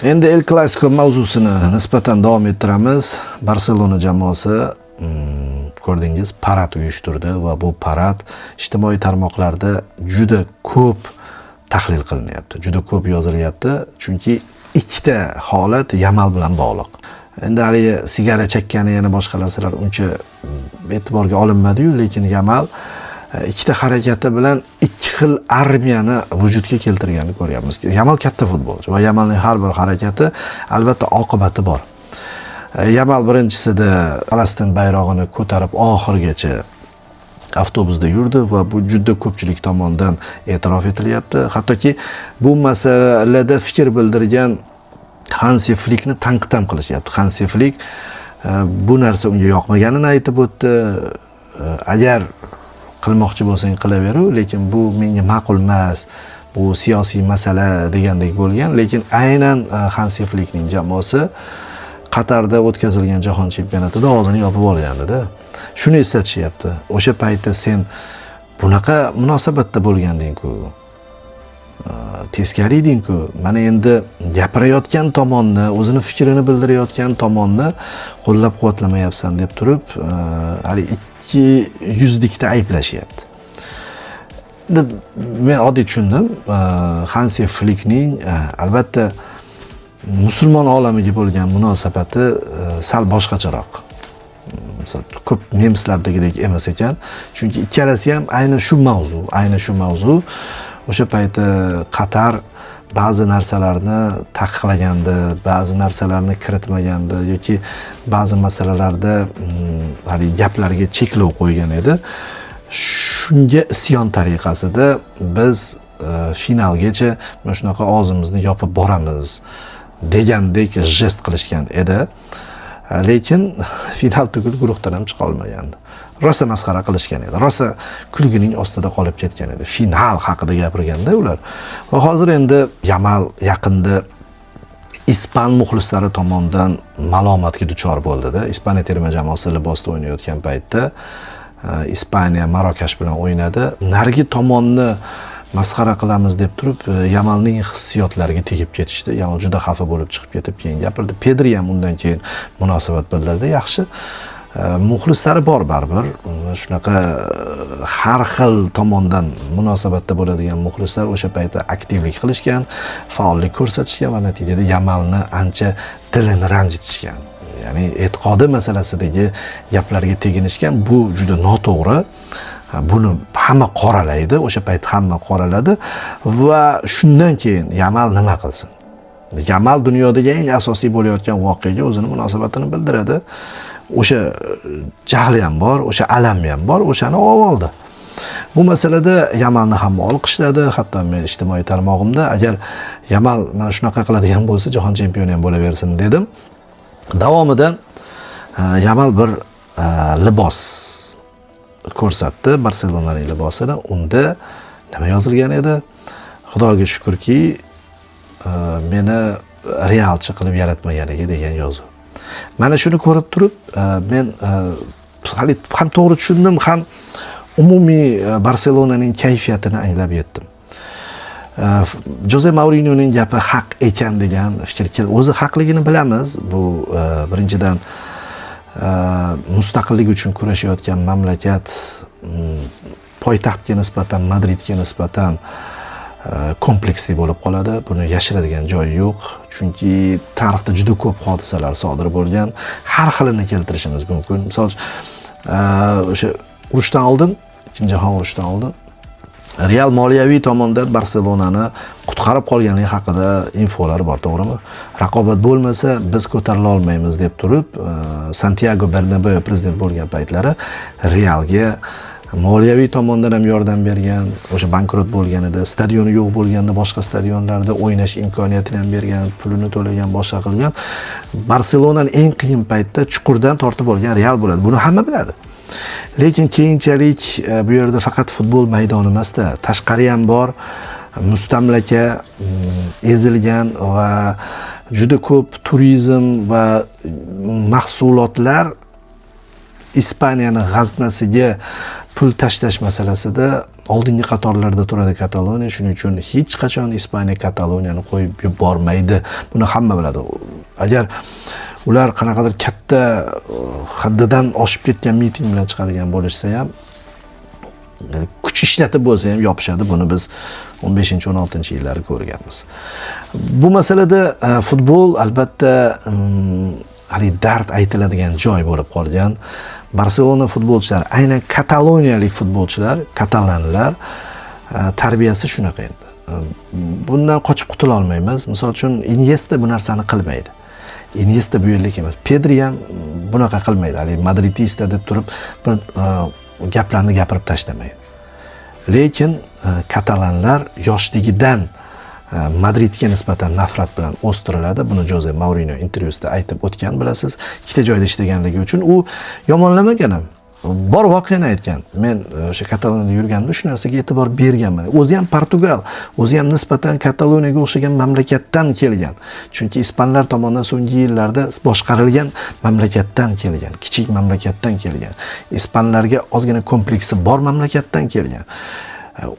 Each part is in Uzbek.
Endi El Clasico mavzusini nisbatan davom ettiramiz. Barselona jamoasi ko'rdingiz, parad uyushtirdi va bu parad ijtimoiy tarmoqlarda juda ko'p tahlil qilinyapti. Juda ko'p yozilyapti, chunki ikkita holat Yamal bilan bog'liq. Endi hali sigara chekkani yana boshqa narsalar uncha e'tiborga olinmadi-yu, lekin Yamal ikkita harakati bilan ikki xil armiyani vujudga keltirganini ko'ryapmiz. Yamal katta futbolchi va Yamalning har bir harakati albatta oqibati bor. Yamal birinchisida Falastin bayrog'ini ko'tarib oxirigacha avtobusda yurdi va bu juda ko'pchilik tomonidan e'tirof etilyapti. Hattoki bu masalada fikr bildirgan Hansi Flickni tanqid ham qilishyapti. Hansi Flick bu narsa unga yoqmaganini aytib o'tdi. Agar qilmoqchi bo'lsang qilaveru, lekin bu menga ma'qul emas. Bu siyosiy masala degandek bo'lgan, lekin aynan Hansi Flickning jamoasi Qatarda o'tkazilgan jahon chempionatida oldini yopib olgandi-da. Shuni eslatishyapti. O'sha paytda sen bunaqa munosabatda bo'lganding-ku. Teskari eding-ku. Mana endi gapirayotgan tomonni, o'zini fikrini bildirayotgan tomonni qo'llab-quvvatlamayapsan deb turib, hali ikki yuzlikda ayblashyapti. Men oddiy tushundim. Hansi Flickning albatta musulmon olamiga bo'lgan munosabati sal boshqacharoq. Misol ko'p nemislardagidek emas ekan. Chunki ikkalasi ham ayni shu mavzu. O'sha payti Qatar ba'zi narsalarni taqiqlagandi, ba'zi narsalarni kiritmagandi yoki ba'zi masalalarda hali gaplarga cheklov qo'ygan edi. Shunga isyon tariqasida biz finalgacha mana shunaqa og'zimizni yopib boramiz degandek jest qilishgan edi. Lekin final tugul guruhdan ham chiqa olmagandi. Rosa masxara qilishgan edi. Rosa kulgining ostida qolib ketgan edi. Final haqida gapirganda ular. Va hozir endi Yamal yaqinda ispan muxlislari tomonidan malomatga duchor bo'ldi-da. Ispaniya terma jamoasi libosda o'ynayotgan paytda Ispaniya Marokash bilan o'ynadi. Narigi tomonni masxara qilamiz deb turib, Yamalning hissiyotlariga tegib ketishdi. Yamal juda xafa bo'lib chiqib ketib keyin gapirdi. Pedri ham undan keyin munosabat bildirdi. Yaxshi. Muxlislari bor baribir. Shunaqa har xil tomondan munosabatda bo'ladigan muxlislar o'sha paytda aktivlik qilishgan, faollik ko'rsatishgan va natijada Yamalni ancha dilini ranjitishgan. Ya'ni e'tiqodi masalasidagi gaplarga teginishgan. Bu juda noto'g'ri. Buni hamma qoralaydi, o'sha payt hamma qoraladi va shundan keyin Yamal nima qilsin? Yamal dunyodagi eng asosiy bo'layotgan voqeaga o'zini munosabatini bildiradi. O'sha jahli ham bor, o'sha alami ham bor, o'shani oldi. Bu masalada Yamalni hamma olqishladi, hatto men ijtimoiy tarmog'imda agar Yamal mana shunaqa qiladigan bo'lsa, jahon chempioni ham bo'laversin dedim. Davomidan Yamal bir libos ko'rsatdi, Barselonaning libosini. Unda nima yozilgan edi? Xudoga shukrki, meni realchi qilib yaratmaganiga degan yozuv. Mana shuni ko'rib turib, men hali ham to'g'ri tushundim, ham umumiy Barselonaning kayfiyatini anglab yetdim. Jose Mourinyoning gapi haq ekan degan fikr keldi. O'zi haqligini bilamiz. Bu birinchidan mustaqillik uchun kurashayotgan mamlakat poytaxtga nisbatan, Madridga nisbatan kompleksli bo'lib qoladi. Buni yashiradigan joyi yo'q. Chunki tarixda juda ko'p hodisalar sodir bo'lgan. Har xilini keltirishimiz mumkin. Misol o'sha urushdan oldin, Ikkinchi jahon urushidan oldin Real moliyaviy tomondan Barselonani qutqarib qolganligi haqida infolar bor, to'g'rimi? Raqobat bo'lmasa biz ko'tarila olmaymiz deb turib, Santiago Bernabeu prezident bo'lgan paytlari Realga moliyaviy tomondan ham yordam bergan, o'sha bankrot bo'lganida, stadioni yo'q bo'lganda boshqa stadionlarda o'ynash imkoniyatini ham bergan, pulini to'lagan, boshqa qilgan. Barselonaning eng qiyin paytda chuqurdan tortib olgan Real bo'ladi. Buni hamma biladi. Lekin keyinchalik bu yerda faqat futbol maydoni emasda, tashqari ham bor, mustamlaka ezilgan va juda ko'p turizm va mahsulotlar Ispaniyaning g'aznasiga pul tashlash masalasida oldingi qatorlarda turadi Kataloniya, shuning uchun hech qachon Ispaniya Kataloniyani qo'yib yubormaydi. Buni hamma biladi. Agar ular qanaqadir katta haddidan oshib ketgan miting bilan chiqadigan bo'lishsa ham, kuch ishlatib bo'lsa ham yopishadi. Buni biz 15-16-yillari ko'rganmiz. Bu masalada futbol albatta hali dard aytiladigan joy bo'lib qolgan. Barselona futbolchilari, aynan kataloniyalik futbolchilar, katalanlar tarbiyasi shunaqa endi. Bundan qochib qutula olmaymiz. Misol uchun Iniesta bu narsani qilmaydi. Iniesta bu yerlik emas. Pedri ham bunaqa qilmaydi. Hali madridista deb turib bir gaplarni gapirib tashlamaydi. Lekin katalanlar yoshligidan Madridga nisbatan nafrat bilan o'stiriladi. Buni Jose Mourinho intervyusida aytib o'tgan, bilasiz. Ikkita joyda ishlaganligi uchun u yomonlamagan ham. Bor voqeani aytgan. Men o'sha Kataloniyada yurganimda shu narsaga e'tibor berganman. O'zi ham Portugal, o'zi ham nisbatan Kataloniyaga o'xshagan mamlakatdan kelgan. Chunki ispanlar tomonidan so'nggi yillarda boshqarilgan mamlakatdan kelgan, kichik mamlakatdan kelgan. Ispanlarga ozgina kompleksi bor mamlakatdan kelgan.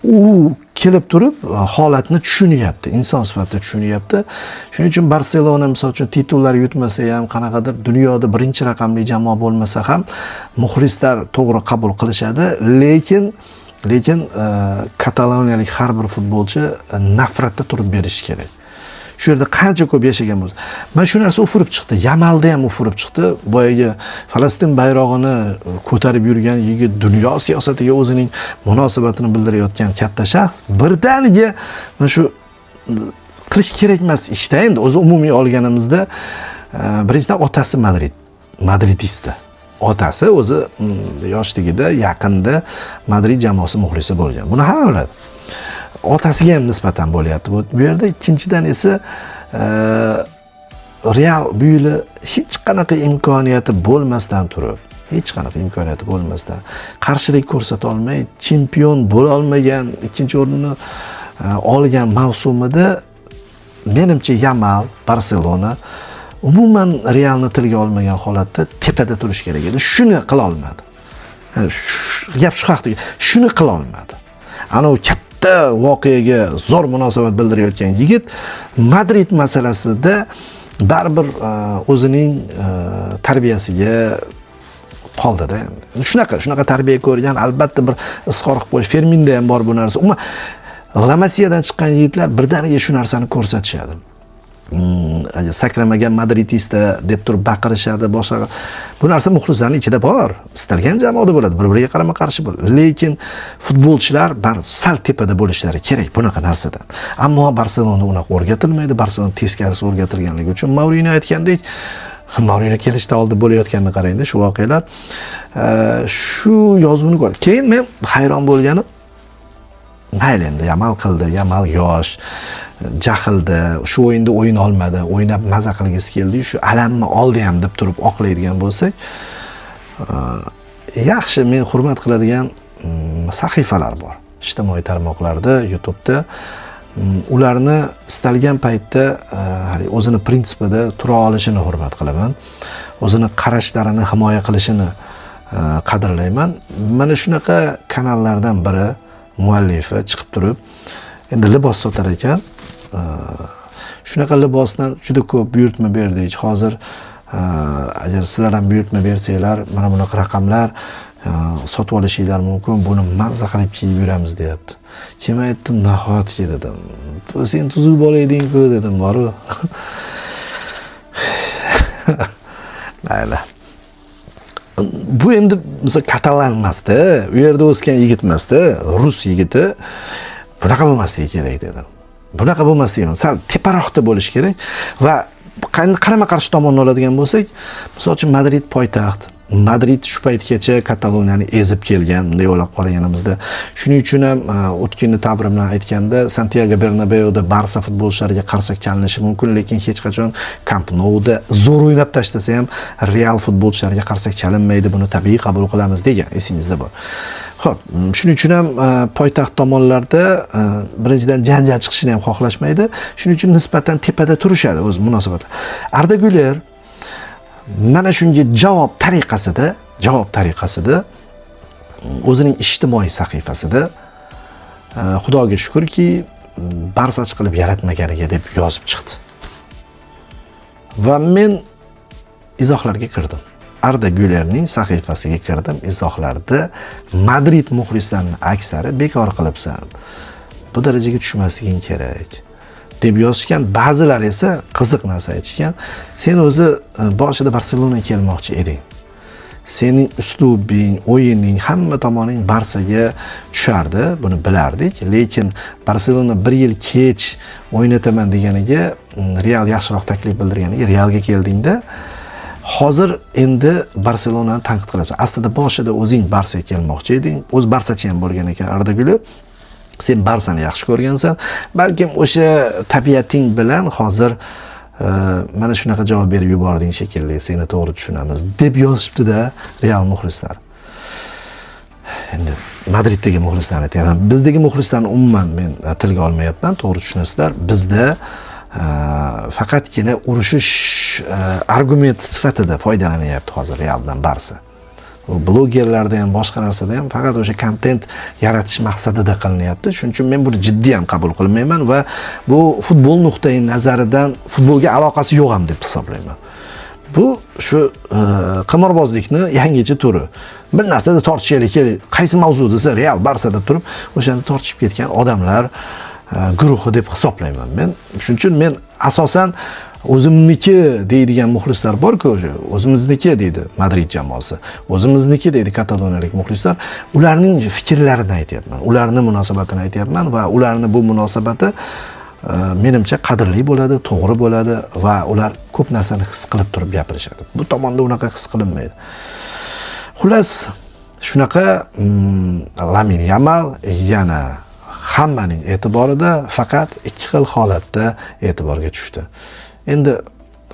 U kelib turib holatni tushunyapti, inson sifatida tushunyapti. Shuning uchun Barselona misol uchun titullar yutmasa ham, qanaqadir dunyoda birinchi raqamli jamoa bo'lmasa ham muxlislar to'g'ri qabul qilishadi, lekin kataloniyalik har bir futbolchi nafratda turib berishi kerak. Shu yerda qancha ko'p yashagan bo'lsa. Mana shu narsa ufurib chiqdi. Yamalda ham ufurib chiqdi. Boyagi Falastin bayrog'ini ko'tarib yurgan yigit, dunyo siyosatiga o'zining munosabatini bildirayotgan katta shaxs birdaniga mana shu qilish kerak emas ishda endi o'zi umumiy olganimizda birinchidan otasi madridista. Otasi o'zi yoshligida yaqinda Madrid jamoasi muxlisi bo'lgan. Buni hamma biladi. Otasiga ham nisbatan bo'lyapti bu yerda. Ikkinchidan esa Real bu yil hech qanaqa imkoniyati bo'lmasdan turib, qarshilik ko'rsata olmay, chempion bo'la olmagan, ikkinchi o'rinni olgan mavsumida menimcha Yamal, Barselona umuman Realni tilga olmagan holatda tepada turish kerak edi. Shuni qila olmadi. Gap shu haqida. Shuni qila olmadi. Ana u voqeaga zo'r munosabat bildirayotgan yigit Madrid masalasida baribir o'zining tarbiyasiga qoldida. Shunaqa tarbiya ko'rgan, albatta bir izhor qilib qo'yish. Ferminda ham bor bu narsa. Umuman La Masiyadan chiqqan yigitlar birdaniga shu narsani ko'rsatishadi. Sakramagan madridista deb turib baqirishadi, boshqa. Bu narsa muxlislarning ichida bor. Istalgan jamoada bo'ladi, bir-biriga qarama-qarshi bo'ladi. Lekin futbolchilar sal tepada bo'lishlari kerak bunaqa narsadan. Ammo Barselona unaqa o'rgatilmaydi. Barselona teskarisi o'rgatilganligi uchun Mourinho aytgandek, Mourinho kelishda oldi bo'layotganini qarangda shu voqealar. Shu yozuvni ko'rib, keyin men hayron bo'lganim, mayli endi Yamal qildi, Yamal yosh, jahilda, shu o'yinda o'yin olmadi, o'ynab maza qilgisi keldi, shu alamni oldi ham deb turib oqlaydigan bo'lsak, yaxshi, men hurmat qiladigan sahifalar bor. Ijtimoiy tarmoqlarda, YouTube'da ularni istalgan paytda o'zini prinsipida tura olishini hurmat qilaman. O'zini qarashlarini himoya qilishini qadrlayman. Mana shunaqa kanallardan biri muallifi chiqib turib, endi libos sotar ekan. Shunaqa libosdan juda ko'p buyurtma berdik. Hozir agar sizlar ham buyurtma bersanglar, mana bunaqa raqamlar sotib olishinglar mumkin. Buni mazza qilib kiyib yuramiz deyapti. Kim aytdim, nahotki dedim. Sen tuzuk bola eding-ku dedim, boru. Mayli. Bu endi misol katalan emasda, u yerda o'sgan yigit emasda, rus yigiti. Bunaqa bo'lmasligi kerak dedim. Bunaqa bo'lmasligi, sal teparoqda bo'lish kerak va qarama-qarshi tomonni oladigan bo'lsak, misol uchun Madrid poytaxt. Madrid shu paytgacha Kataloniyani ezib kelgan, bunday o'ylab qolganimizda. Shuning uchun ham o'tkinni ta'bir bilan aytganda, Santiago Bernabeuda Barsa futbolchilariga qarsak chalinishi mumkin, lekin hech qachon Camp Nouda zo'r o'ynab tashlasa ham Real futbolchilariga qarsak chalinmaydi. Buni tabiiy qabul qilamiz degan, esingizda bor. Xo'p, shuning uchun ham poytaxt tomonlarda birinchidan janjal chiqishini ham xohlashmaydi. Shuning uchun nisbatan tepada turishadi o'z munosabatlar. Arda Güler mana shunga javob tariqasida o'zining ijtimoiy sahifasida Xudoga shukrki, Barsachi qilib yaratmaganiga deb yozib chiqdi. Va men izohlarga kirdim. Arda Gülerning sahifasiga kirdim, izohlarda Madrid muxlislarining aksari bekor qilibsan. Bu darajaga tushmasliging kerak deb yozishgan, ba'zilar esa qiziq narsa aytishgan. Sen o'zi boshida Barselonaga kelmoqchi eding. Sening uslubing, o'yining, hamma tomoning Barsaga tushardi, buni bilardik. Lekin Barselona 1 yil kech o'ynataman deganiga, Real yaxshiroq taklif bildirganiga Realga keldingda, hozir endi Barselonani tanqid qilyapsan. Aslida boshida o'zing Barsaga kelmoqchi eding. O'z Barsachi ham bo'lgan ekan Arda Güler. Sen Barsani yaxshi ko'rgansan. Balkim o'sha tabiating bilan hozir mana shunaqa javob berib yubording shekilli, seni to'g'ri tushunamiz deb yozishibdi-da Real muxlislari. Endi Madriddagi muxlislarni aytaman. Bizdagi muxlislarni umuman men tilga olmayapman, to'g'ri tushunasizlar. Bizda faqatgina urushish argumenti sifatida foydalanyapti hozir Real bilan Barsa. Bu blogerlarda ham, boshqa narsada ham faqat o'sha kontent yaratish maqsadida qilinyapti. Shuning uchun men buni jiddiy ham qabul qilmayman va bu futbol nuqtai nazaridan futbolga aloqasi yo'q ham deb hisoblayman. Bu shu qimorbozlikni yangicha turi. Bir narsada tortishaylik, qaysi mavzu desa Real Barsada turib, o'shanda tortishib ketgan odamlar guruhi deb hisoblayman men. Shuning uchun men asosan o'zimniki deydigan muxlislar bor-ku, o'zimizniki deydi Madrid jamoasi, o'zimizniki deydi kataloniyalik muxlislar, ularning fikrlarini aytyapman, ularning munosabatini aytyapman va ularning bu munosabati menimcha qadrli bo'ladi, to'g'ri bo'ladi va ular ko'p narsani his qilib turib gapirishadi. Bu tomonda unaqa his qilinmaydi. Xullas, shunaqa Lamine Yamal yana hammaning e'tiborida, faqat ikki xil holatda e'tiborga tushdi. Endi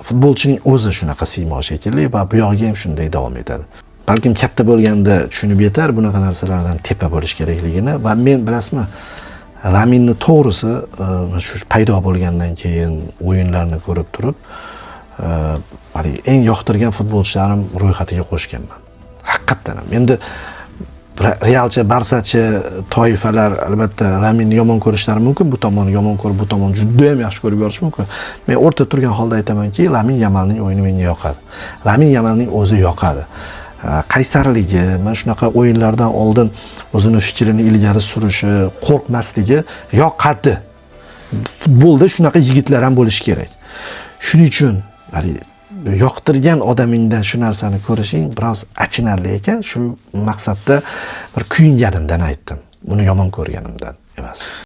futbolchining o'zi shunaqa siymo shekilli va bu yog'iga ham shunday davom etadi. Balkim katta bo'lganda tushunib yetar bunaqa narsalardan tepa bo'lish kerakligini va men bilasizmi, Laminni to'g'risi shu paydo bo'lgandan keyin o'yinlarni ko'rib turib, eng yoqtirgan futbolchilarim ro'yxatiga qo'shganman. Haqiqatan ham. Endi Realchi, Barsachi toifalar albatta Laminni yomon ko'rishlari mumkin, bu tomonni yomon ko'rib, bu tomonni juda ham yaxshi ko'rib yorish mumkin. Men o'rta turgan holda aytamanki, Lamine Yamalning o'yini menga yoqadi. Lamine Yamalning o'zi yoqadi. Qaysarligi, mana shunaqa o'yinlardan oldin o'zini fikrini ilgari surishi, qo'rqmasligi yoqadi. Futbolda shunaqa yigitlar ham bo'lishi kerak. Shuning uchun yoqtirgan odamingdan shu narsani ko'rishing biroz achinarli ekan. Shu maqsadda bir kuyinganimdan aytdim. Buni yomon ko'rganimdan emas.